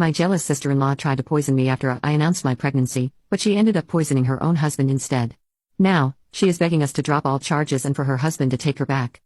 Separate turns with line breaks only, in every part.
My jealous sister-in-law tried to poison me after I announced my pregnancy, but she ended up poisoning her own husband instead. Now, she is begging us to drop all charges and for her husband to take her back.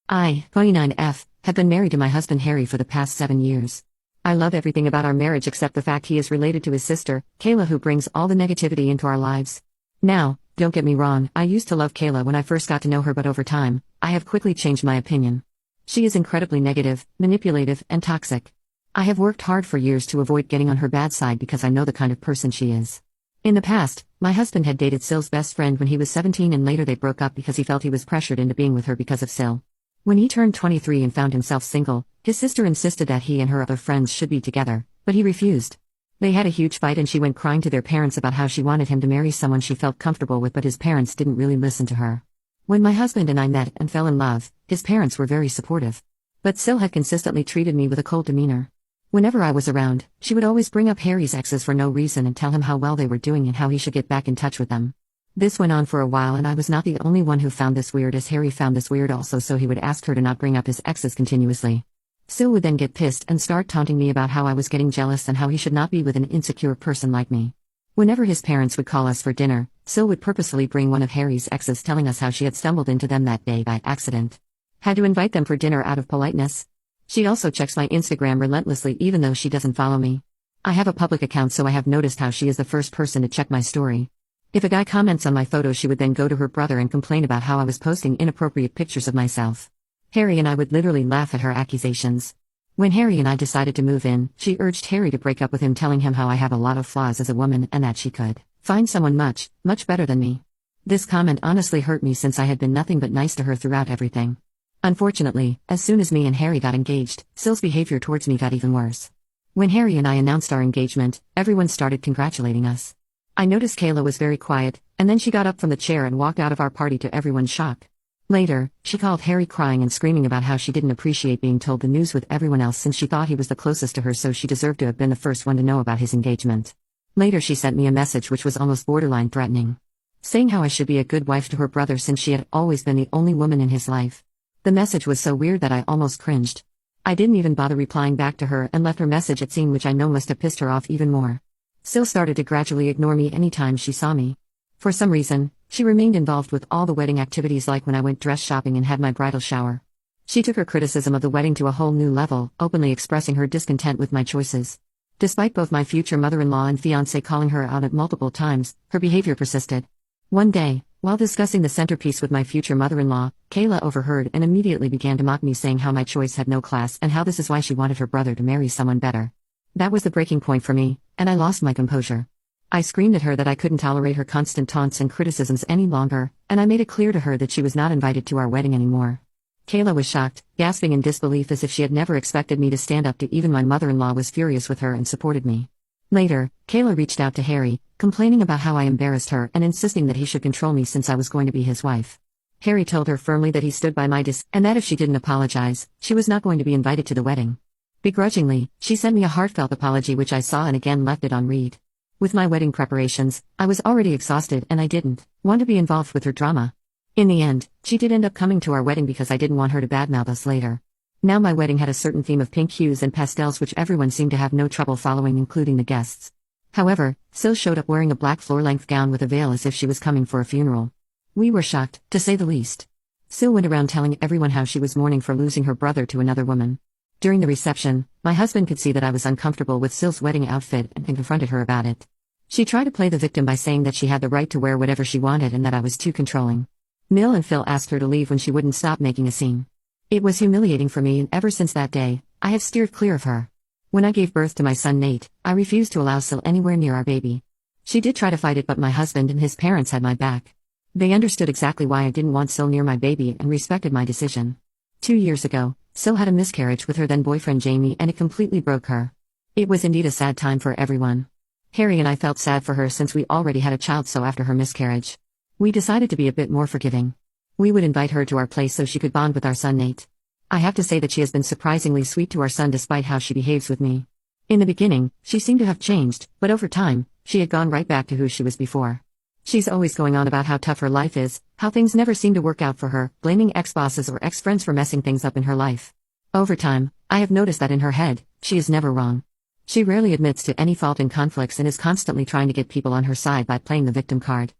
I, 29F, have been married to my husband Harry for the past 7 years. I love everything about our marriage except the fact he is related to his sister, Kayla, who brings all the negativity into our lives. Now, don't get me wrong, I used to love Kayla when I first got to know her, but over time, I have quickly changed my opinion. She is incredibly negative, manipulative, and toxic. I have worked hard for years to avoid getting on her bad side because I know the kind of person she is. In the past, my husband had dated Syl's best friend when he was 17 and later they broke up because he felt he was pressured into being with her because of Syl. When he turned 23 and found himself single, his sister insisted that he and her other friends should be together, but he refused. They had a huge fight and she went crying to their parents about how she wanted him to marry someone she felt comfortable with, but his parents didn't really listen to her. When my husband and I met and fell in love, his parents were very supportive. But Syl had consistently treated me with a cold demeanor. Whenever I was around, she would always bring up Harry's exes for no reason and tell him how well they were doing and how he should get back in touch with them. This went on for a while and I was not the only one who found this weird, as Harry found this weird also, so he would ask her to not bring up his exes continuously. Syl would then get pissed and start taunting me about how I was getting jealous and how he should not be with an insecure person like me. Whenever his parents would call us for dinner, Syl would purposefully bring one of Harry's exes, telling us how she had stumbled into them that day by accident. Had to invite them for dinner out of politeness. She also checks my Instagram relentlessly even though she doesn't follow me. I have a public account, so I have noticed how she is the first person to check my story. If a guy comments on my photo, she would then go to her brother and complain about how I was posting inappropriate pictures of myself. Harry and I would literally laugh at her accusations. When Harry and I decided to move in, she urged Harry to break up with him, telling him how I have a lot of flaws as a woman and that she could find someone much, much better than me. This comment honestly hurt me since I had been nothing but nice to her throughout everything. Unfortunately, as soon as me and Harry got engaged, Syl's behavior towards me got even worse. When Harry and I announced our engagement, everyone started congratulating us. I noticed Kayla was very quiet, and then she got up from the chair and walked out of our party to everyone's shock. Later, she called Harry crying and screaming about how she didn't appreciate being told the news with everyone else since she thought he was the closest to her, so she deserved to have been the first one to know about his engagement. Later she sent me a message which was almost borderline threatening, saying how I should be a good wife to her brother since she had always been the only woman in his life. The message was so weird that I almost cringed. I didn't even bother replying back to her and left her message at scene, which I know must have pissed her off even more. Syl started to gradually ignore me anytime she saw me. For some reason, she remained involved with all the wedding activities, like when I went dress shopping and had my bridal shower. She took her criticism of the wedding to a whole new level, openly expressing her discontent with my choices. Despite both my future mother-in-law and fiancé calling her out at multiple times, her behavior persisted. One day, while discussing the centerpiece with my future mother-in-law, Kayla overheard and immediately began to mock me, saying how my choice had no class and how this is why she wanted her brother to marry someone better. That was the breaking point for me, and I lost my composure. I screamed at her that I couldn't tolerate her constant taunts and criticisms any longer, and I made it clear to her that she was not invited to our wedding anymore. Kayla was shocked, gasping in disbelief as if she had never expected me to stand up to even my mother-in-law was furious with her and supported me. Later, Kayla reached out to Harry, complaining about how I embarrassed her and insisting that he should control me since I was going to be his wife. Harry told her firmly that he stood by my decision and that if she didn't apologize, she was not going to be invited to the wedding. Begrudgingly, she sent me a heartfelt apology which I saw and again left it on read. With my wedding preparations, I was already exhausted and I didn't want to be involved with her drama. In the end, she did end up coming to our wedding because I didn't want her to badmouth us later. Now my wedding had a certain theme of pink hues and pastels which everyone seemed to have no trouble following, including the guests. However, Syl showed up wearing a black floor-length gown with a veil as if she was coming for a funeral. We were shocked, to say the least. Syl went around telling everyone how she was mourning for losing her brother to another woman. During the reception, my husband could see that I was uncomfortable with Syl's wedding outfit and confronted her about it. She tried to play the victim by saying that she had the right to wear whatever she wanted and that I was too controlling. Mill and Phil asked her to leave when she wouldn't stop making a scene. It was humiliating for me, and ever since that day, I have steered clear of her. When I gave birth to my son Nate, I refused to allow Syl anywhere near our baby. She did try to fight it, but my husband and his parents had my back. They understood exactly why I didn't want Syl near my baby and respected my decision. 2 years ago, Syl had a miscarriage with her then boyfriend Jamie, and it completely broke her. It was indeed a sad time for everyone. Harry and I felt sad for her since we already had a child, so after her miscarriage, we decided to be a bit more forgiving. We would invite her to our place so she could bond with our son Nate. I have to say that she has been surprisingly sweet to our son despite how she behaves with me. In the beginning, she seemed to have changed, but over time, she had gone right back to who she was before. She's always going on about how tough her life is, how things never seem to work out for her, blaming ex-bosses or ex-friends for messing things up in her life. Over time, I have noticed that in her head, she is never wrong. She rarely admits to any fault in conflicts and is constantly trying to get people on her side by playing the victim card.